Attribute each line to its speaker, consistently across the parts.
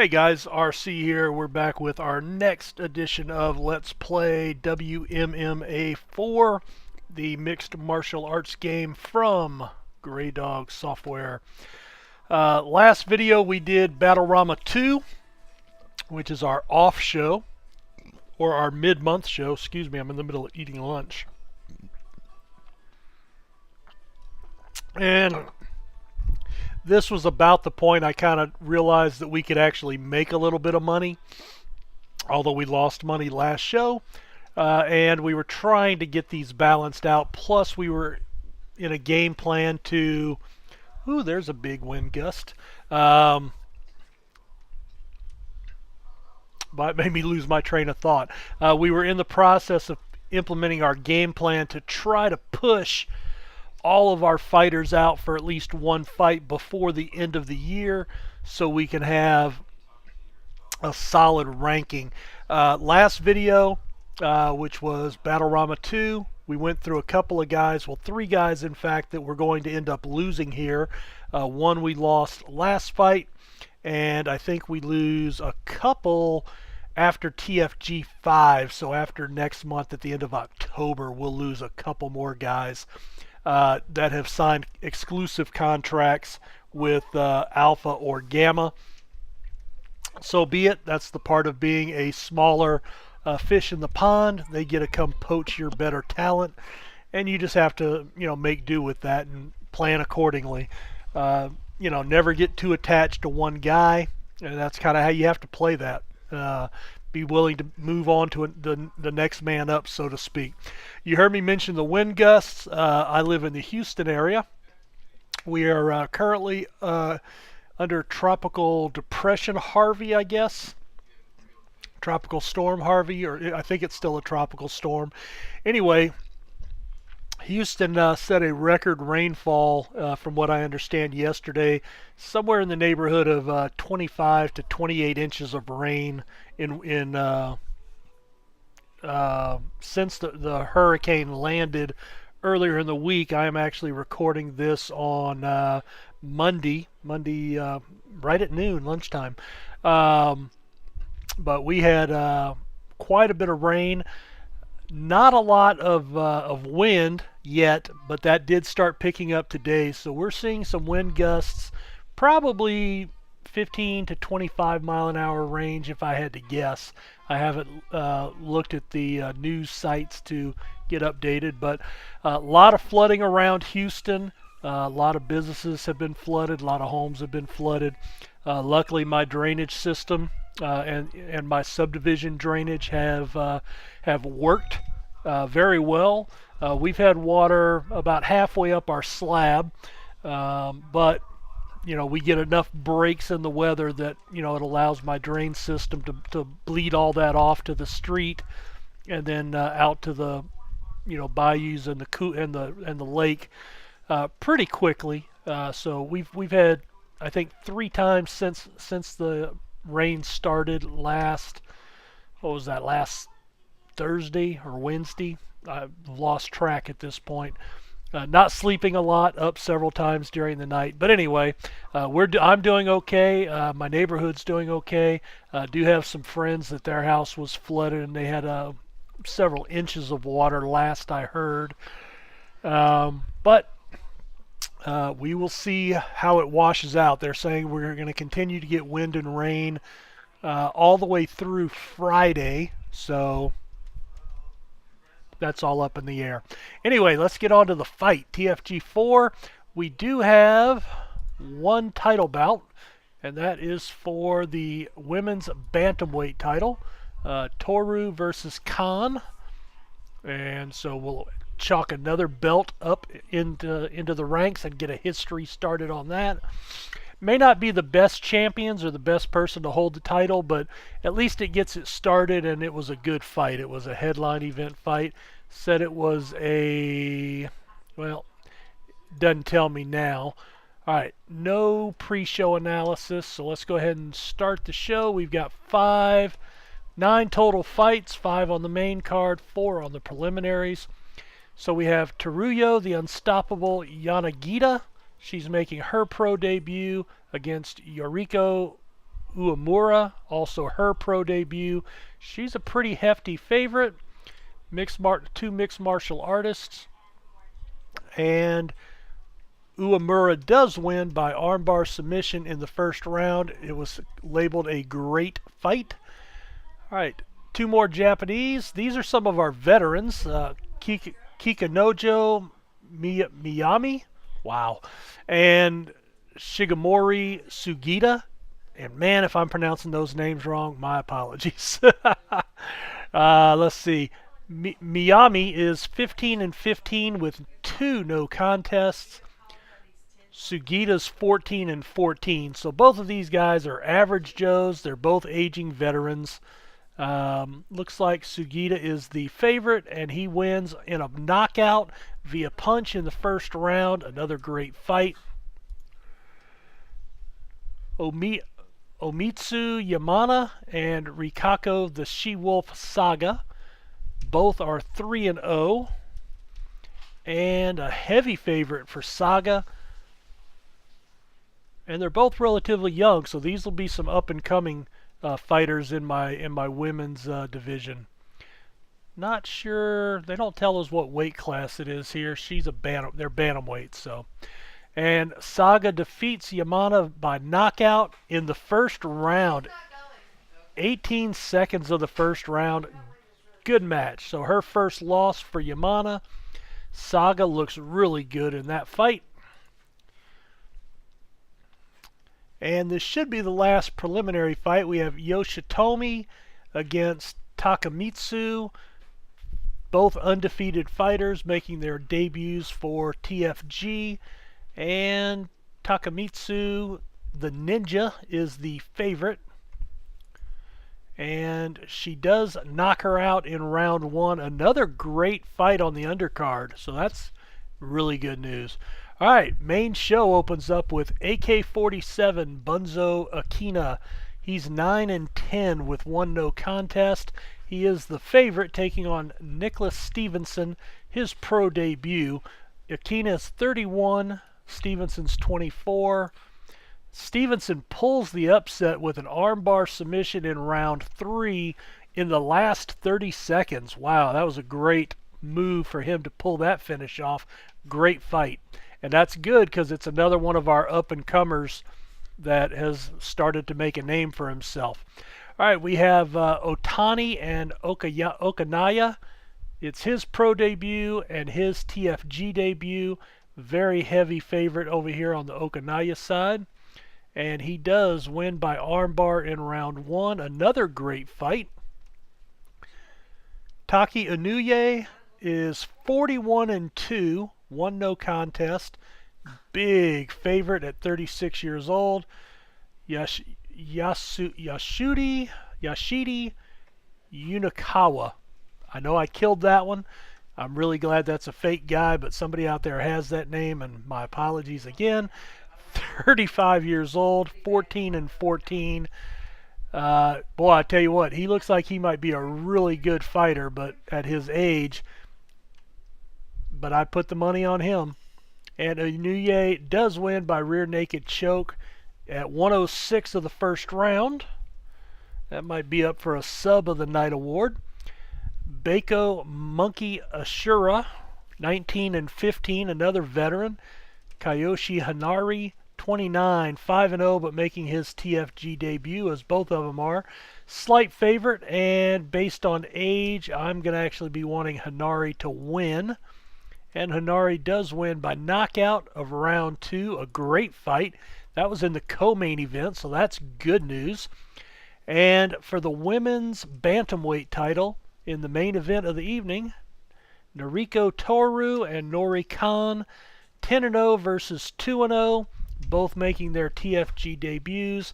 Speaker 1: Hey guys, RC here. We're back with our next edition of Let's Play WMMA4, the mixed martial arts game from Greydog Software. Last video we did Battle 2, which is our off show, or our mid-month show. Excuse me, I'm in the middle of eating lunch. And this was about the point I kind of realized that we could actually make a little bit of money, although we lost money last show. And we were trying to get these balanced out. Plus, we were in a game plan to... Ooh, there's a big wind gust. But it made me lose my train of thought. We were in the process of implementing our game plan to try to push all of our fighters out for at least one fight before the end of the year so we can have a solid ranking. Last video, which was Battle 2, we went through a couple of guys, well, 3 guys in fact, that we're going to end up losing here. One we lost last fight, and I think we lose a couple after TFG 5, so after next month at the end of October we'll lose a couple more guys that have signed exclusive contracts with Alpha or Gamma. So be it. That's the part of being a smaller fish in the pond. They get to come poach your better talent, and you just have to, make do with that and plan accordingly. Never get too attached to one guy, and that's kind of how you have to play that. Be willing to move on to the next man up, so to speak. You heard me mention the wind gusts. I live in the Houston area. We are currently under tropical depression Harvey, I guess. Tropical storm Harvey, or I think it's still a tropical storm. Anyway, Houston set a record rainfall, from what I understand yesterday, somewhere in the neighborhood of 25 to 28 inches of rain since the hurricane landed earlier in the week. I am actually recording this on Monday, right at noon, lunchtime. But we had quite a bit of rain. Not a lot of wind yet, but that did start picking up today. So we're seeing some wind gusts, probably 15 to 25 mile an hour range if I had to guess. I haven't looked at the news sites to get updated, but a lot of flooding around Houston. A lot of businesses have been flooded. A lot of homes have been flooded. Luckily, my drainage system and my subdivision drainage have worked very well. We've had water about halfway up our slab, but we get enough breaks in the weather that it allows my drain system to bleed all that off to the street and then out to the bayous and the lake pretty quickly. So we've had, I think, 3 times since the rain started last Thursday or Wednesday. I've lost track at this point. Not sleeping a lot, up several times during the night. But anyway, I'm doing okay. My neighborhood's doing okay. Do have some friends that their house was flooded and they had several inches of water last I heard. But we will see how it washes out. They're saying we're going to continue to get wind and rain all the way through Friday. So that's all up in the air. Anyway, let's get on to the fight. TFG 4, we do have one title bout, and that is for the women's bantamweight title. Toru versus Khan. And so we'll chalk another belt up into the ranks and get a history started on that. May not be the best champions or the best person to hold the title, but at least it gets it started, and it was a good fight. It was a headline event fight. Said it was well, doesn't tell me now. All right, no pre-show analysis, so let's go ahead and start the show. We've got 9 total fights, 5 on the main card, 4 on the preliminaries. So we have Teruyo, the unstoppable Yanagita. She's making her pro debut against Yoriko Uemura, also her pro debut. She's a pretty hefty favorite. Two mixed martial artists. And Uemura does win by armbar submission in the first round. It was labeled a great fight. All right, two more Japanese. These are some of our veterans. Kikanojo Miyami, wow, and Shigemori Sugita. And man, if I'm pronouncing those names wrong, my apologies. Let's see. Miyami is 15-15 with 2 no contests. Sugita's 14-14. So both of these guys are average Joes. They're both aging veterans. Looks like Sugita is the favorite, and he wins in a knockout via punch in the first round. Another great fight. Omitsu Yamana and Rikako the She-Wolf Saga. Both are 3-0. And a heavy favorite for Saga. And they're both relatively young, so these will be some up-and-coming fighters in my women's division. Not sure. They don't tell us what weight class it is here. She's a they're bantamweights, so. And Saga defeats Yamana by knockout in the first round. 18 seconds of the first round. Good match. So her first loss for Yamana. Saga looks really good in that fight. And this should be the last preliminary fight. We have Yoshitomi against Takamitsu. Both undefeated fighters making their debuts for TFG. And Takamitsu, the ninja, is the favorite. And she does knock her out in round 1. Another great fight on the undercard. So that's really good news. All right, main show opens up with AK-47 Bunzo Akina. He's 9-10 with 1 no contest. He is the favorite, taking on Nicholas Stevenson, his pro debut. Akina's 31, Stevenson's 24. Stevenson pulls the upset with an armbar submission in round 3 in the last 30 seconds. Wow, that was a great move for him to pull that finish off. Great fight. And that's good because it's another one of our up-and-comers that has started to make a name for himself. All right, we have Otani and Okanaya. It's his pro debut and his TFG debut. Very heavy favorite over here on the Okanaya side. And he does win by armbar in round 1. Another great fight. Taki Inuye is 41-2. 1 no contest. Big favorite at 36 years old. Yashidi Yunakawa. I know I killed that one. I'm really glad that's a fake guy, but somebody out there has that name, and my apologies again. 35 years old, 14-14. Boy, I tell you what, he looks like he might be a really good fighter, but at his age, but I put the money on him. And Inuye does win by rear naked choke at 106 of the first round. That might be up for a sub of the night award. Bako Monkey Ashura, 19-15, another veteran. Kayoshi Hanari, 29, 5-0, but making his TFG debut, as both of them are. Slight favorite, and based on age, I'm going to actually be wanting Hanari to win. And Hanari does win by knockout of round 2. A great fight. That was in the co-main event, so that's good news. And for the women's bantamweight title in the main event of the evening, Noriko Toru and Nori Khan, 10-0 versus 2-0, both making their TFG debuts.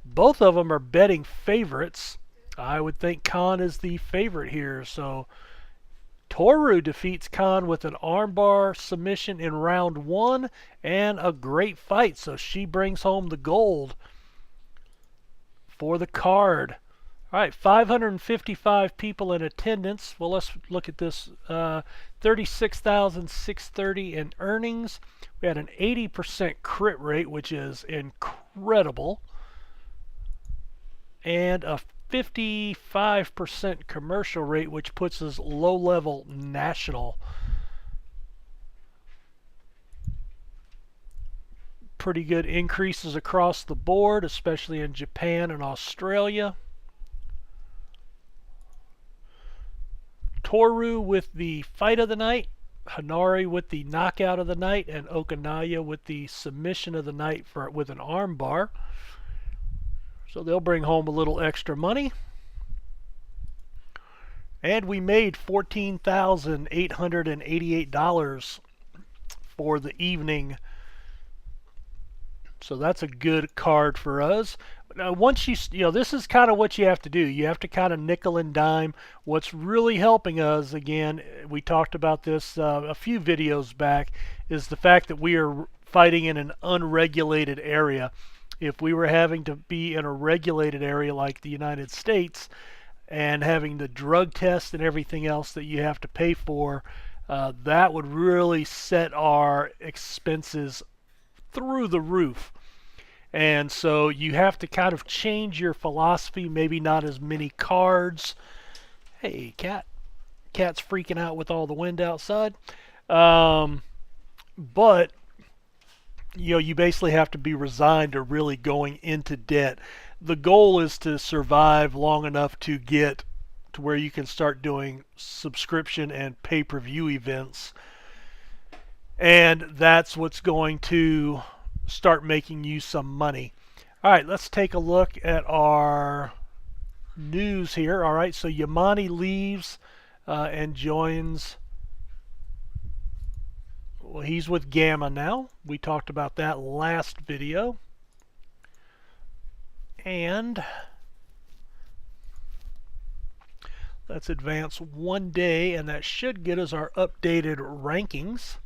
Speaker 1: Both of them are betting favorites. I would think Khan is the favorite here, so Toru defeats Khan with an armbar submission in round 1 and a great fight. So she brings home the gold for the card. All right, 555 people in attendance. Well, let's look at this. 36,630 in earnings. We had an 80% crit rate, which is incredible. and a 55% commercial rate, which puts us low-level national. Pretty good increases across the board, especially in Japan and Australia. Toru with the fight of the night, Hanari with the knockout of the night, and Okanaya with the submission of the night with an arm bar. So they'll bring home a little extra money. And we made $14,888 for the evening. So that's a good card for us. Now, once this is kind of what you have to do. You have to kind of nickel and dime. What's really helping us, again, we talked about this a few videos back, is the fact that we are fighting in an unregulated area. If we were having to be in a regulated area like the United States and having the drug test and everything else that you have to pay for, that would really set our expenses through the roof. And so you have to kind of change your philosophy, maybe not as many cards. Hey, cat. Cat's freaking out with all the wind outside. But you basically have to be resigned to really going into debt. The goal is to survive long enough to get to where you can start doing subscription and pay-per-view events. And that's what's going to start making you some money. All right, let's take a look at our news here. All right, so Yamani leaves and joins. Well, he's with Gamma now. We talked about that last video. And let's advance one day, and that should get us our updated rankings.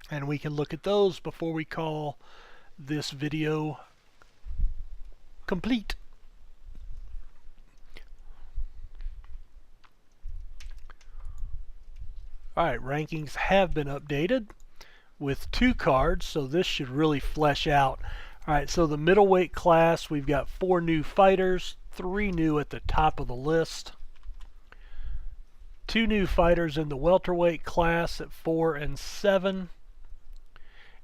Speaker 1: And we can look at those before we call this video complete. Alright, rankings have been updated with 2 cards, so this should really flesh out. Alright, so the middleweight class, we've got 4 new fighters, 3 new at the top of the list. 2 new fighters in the welterweight class at 4 and 7.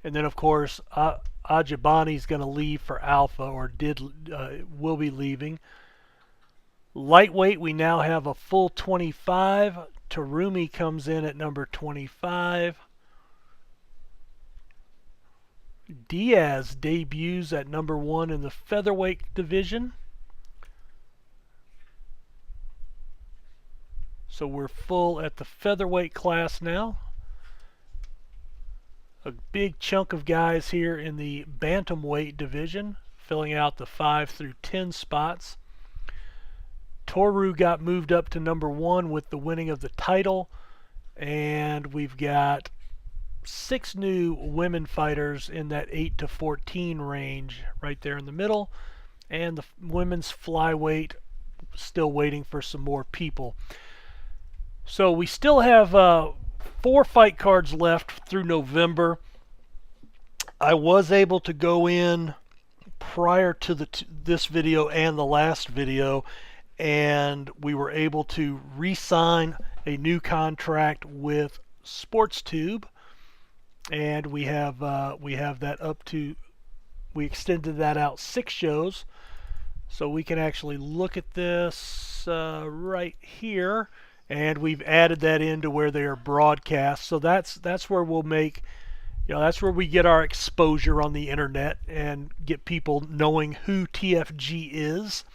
Speaker 1: And then, of course, Ajabani's going to leave for Alpha, or will be leaving. Lightweight, we now have a full 25. Terumi comes in at number 25. Diaz debuts at number 1 in the featherweight division. So we're full at the featherweight class now. A big chunk of guys here in the bantamweight division, filling out the 5 through 10 spots. Toru got moved up to number 1 with the winning of the title, and we've got 6 new women fighters in that 8 to 14 range right there in the middle, and the women's flyweight still waiting for some more people. So we still have 4 fight cards left through November. I was able to go in prior to this video and the last video, and we were able to re-sign a new contract with SportsTube, and we have that up to, we extended that out 6 shows, so we can actually look at this right here. And we've added that into where they are broadcast. So that's where we'll make, that's where we get our exposure on the internet and get people knowing who TFG is.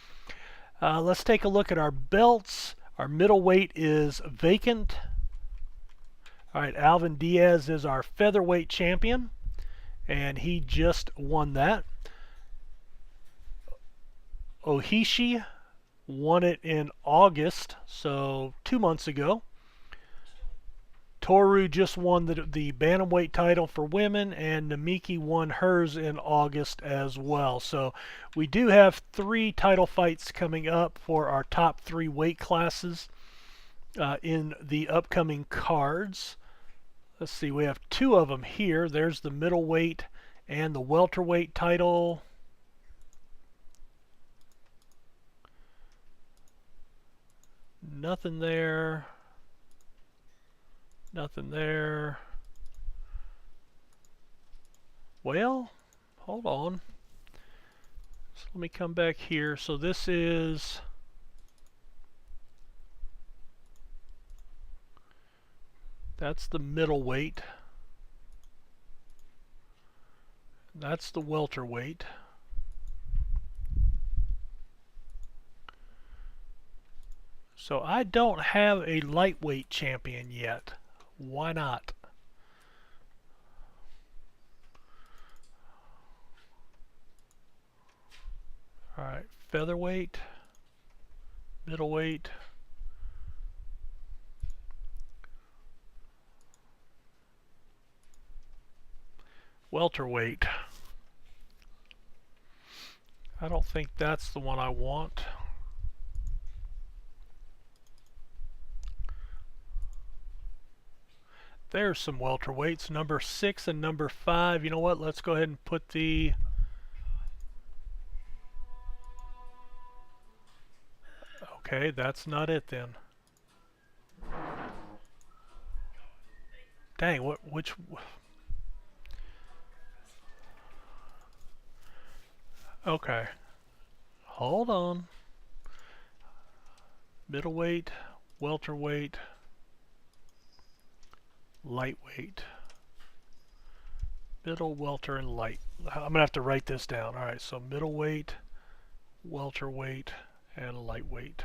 Speaker 1: Let's take a look at our belts. Our middleweight is vacant. All right, Alvin Diaz is our featherweight champion, and he just won that. Ohishi won it in August, so 2 months ago. Toru just won the bantamweight title for women, and Namiki won hers in August as well. So we do have 3 title fights coming up for our top 3 weight classes in the upcoming cards. Let's see, we have 2 of them here. There's the middleweight and the welterweight title. nothing there. Nothing there. Well, hold on. So let me come back here. So this is... That's the middleweight. That's the welterweight. So I don't have a lightweight champion yet. Why not? Alright, featherweight, middleweight, welterweight. I don't think that's the one I want. There's some welterweights, number 6 and number 5. You know what? Let's go ahead and put the... Okay, that's not it then. Dang, which... Okay. Hold on. Middleweight, welterweight, lightweight. Middle, welter, and light. I'm going to have to write this down. Alright, so middleweight, welterweight, and lightweight.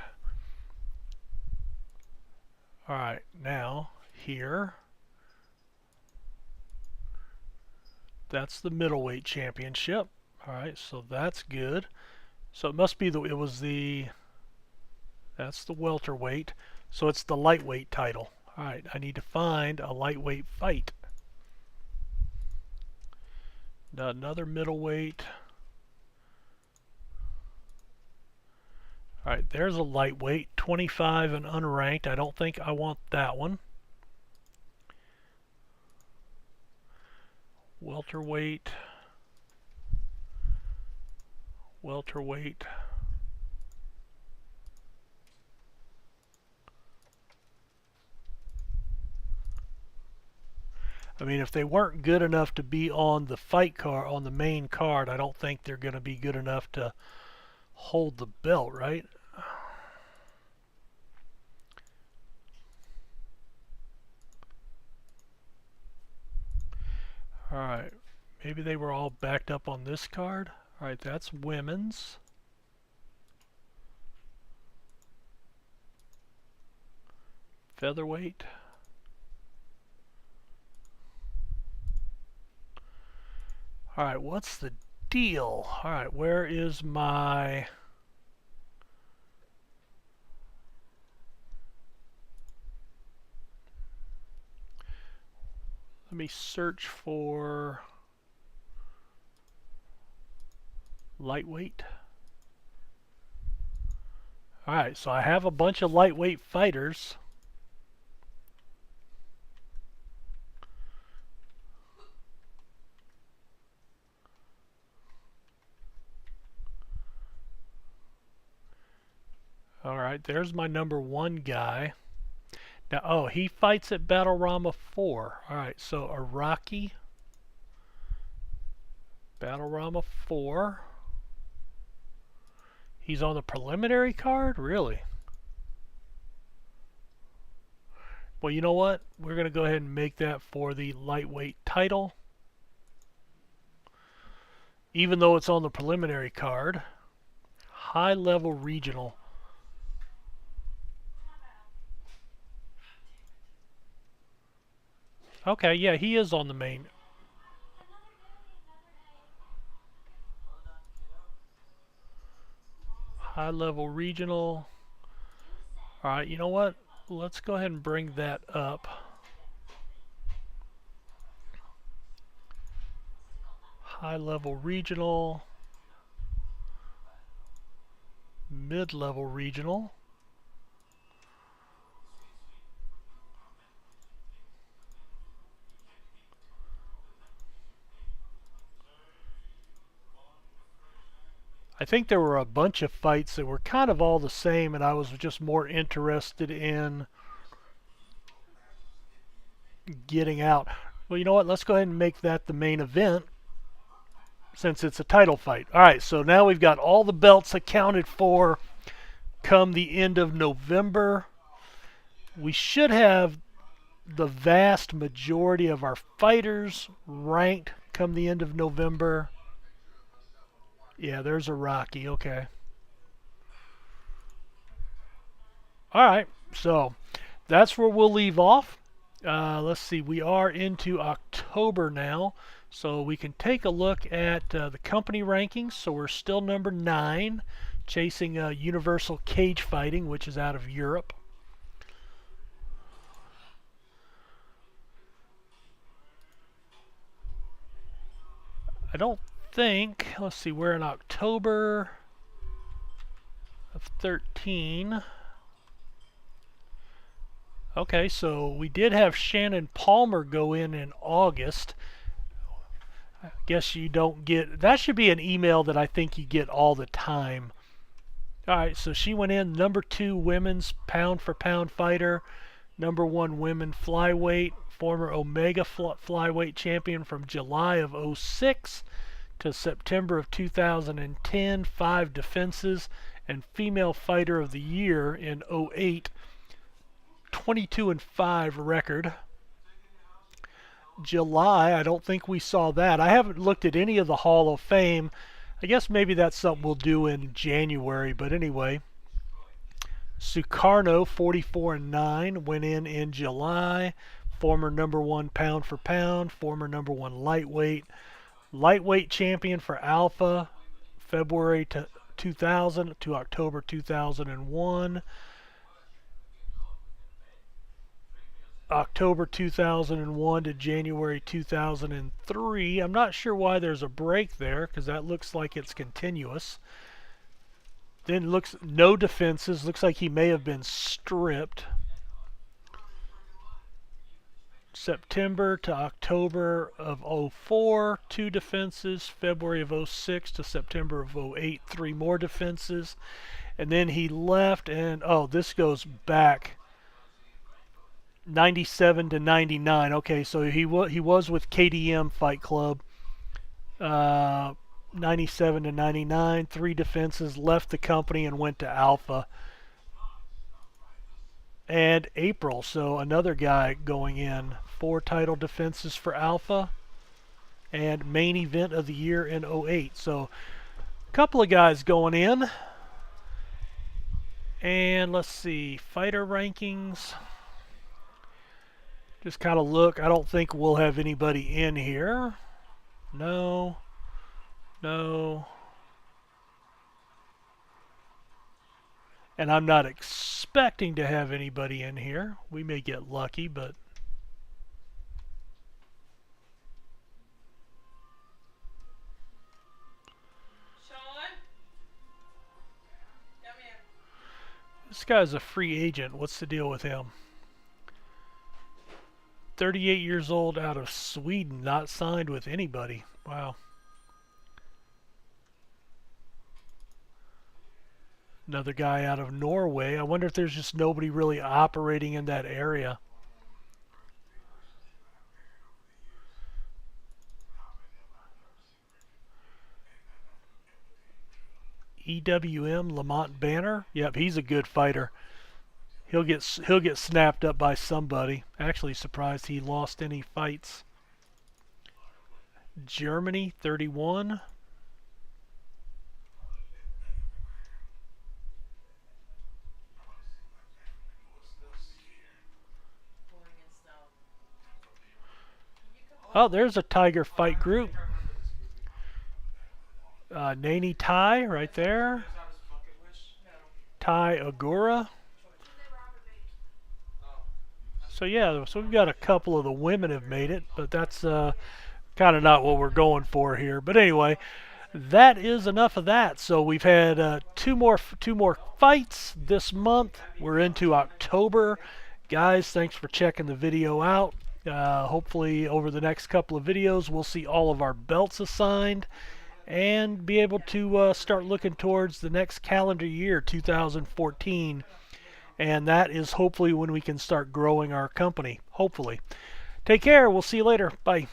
Speaker 1: Alright, now here, that's the middleweight championship. Alright, so that's good. So it must be that's the welterweight. So it's the lightweight title. Alright, I need to find a lightweight fight. Another middleweight. Alright, there's a lightweight, 25 and unranked. I don't think I want that one. Welterweight. Welterweight. I mean, if they weren't good enough to be on the fight card, on the main card, I don't think they're going to be good enough to hold the belt, right? Alright, maybe they were all backed up on this card. Alright, that's women's. Featherweight. Alright, what's the deal? Alright, where is my... Let me search for lightweight. Alright, so I have a bunch of lightweight fighters. Alright, there's my number 1 guy. Now, oh, he fights at Battle-Rama 4. Alright, so Iraqi. Battle-Rama 4. He's on the preliminary card? Really? Well, you know what? We're going to go ahead and make that for the lightweight title. Even though it's on the preliminary card. High-level regional. Okay, yeah, he is on the main. High-level regional. Alright, you know what? Let's go ahead and bring that up. High-level regional. Mid-level regional. I think there were a bunch of fights that were kind of all the same, and I was just more interested in getting out. Well, you know what? Let's go ahead and make that the main event since it's a title fight. All right, so now we've got all the belts accounted for come the end of November. We should have the vast majority of our fighters ranked come the end of November. Yeah, there's a Rocky. Okay. All right, so that's where we'll leave off. Let's see, we are into October now, so we can take a look at the company rankings. So we're still number 9, chasing Universal Cage Fighting, which is out of Europe. I don't think, let's see, we're in October of 13. Okay, so we did have Shannon Palmer go in August. I guess you don't get, that should be an email that I think you get all the time. Alright, so she went in number 2 women's pound for pound fighter, number 1 women flyweight, former Omega flyweight champion from July of 06 to September of 2010, 5 defenses, and female fighter of the year in 08. 22-5 record. July, I don't think we saw that. I haven't looked at any of the Hall of Fame. I guess maybe that's something we'll do in January, but anyway. Sukarno, 44-9, went in July. Former number 1 pound for pound, former number 1 lightweight. Lightweight champion for Alpha, February 2000 to October 2001. October 2001 to January 2003. I'm not sure why there's a break there because that looks like it's continuous. Then looks no defenses. Looks like he may have been stripped. September to October of 04, 2 defenses. February of 06 to September of 08, 3 more defenses. And then he left and, oh, this goes back 97 to 99. Okay, so he was with KDM Fight Club. 97 to 99, 3 defenses, left the company and went to Alpha. And April, so another guy going in, 4 title defenses for Alpha and main event of the year in 08. So a couple of guys going in. And let's see, fighter rankings. Just kind of look. I don't think we'll have anybody in here. No. No. And I'm not expecting to have anybody in here. We may get lucky, but... This guy's a free agent. What's the deal with him? 38 years old, out of Sweden, not signed with anybody. Wow. Another guy out of Norway. I wonder if there's just nobody really operating in that area. EWM, Lamont Banner. Yep, he's a good fighter. He'll get snapped up by somebody. Actually surprised he lost any fights. Germany, 31. Oh, there's a Tiger Fight Group. Nani Tai right there. Tai Agura. So yeah, so we've got a couple of the women have made it, but that's kind of not what we're going for here. But anyway, that is enough of that. So we've had two more fights this month. We're into October. Guys, thanks for checking the video out. Hopefully over the next couple of videos we'll see all of our belts assigned. and be able to start looking towards the next calendar year, 2014. And that is hopefully when we can start growing our company. Hopefully. Take care. We'll see you later. Bye.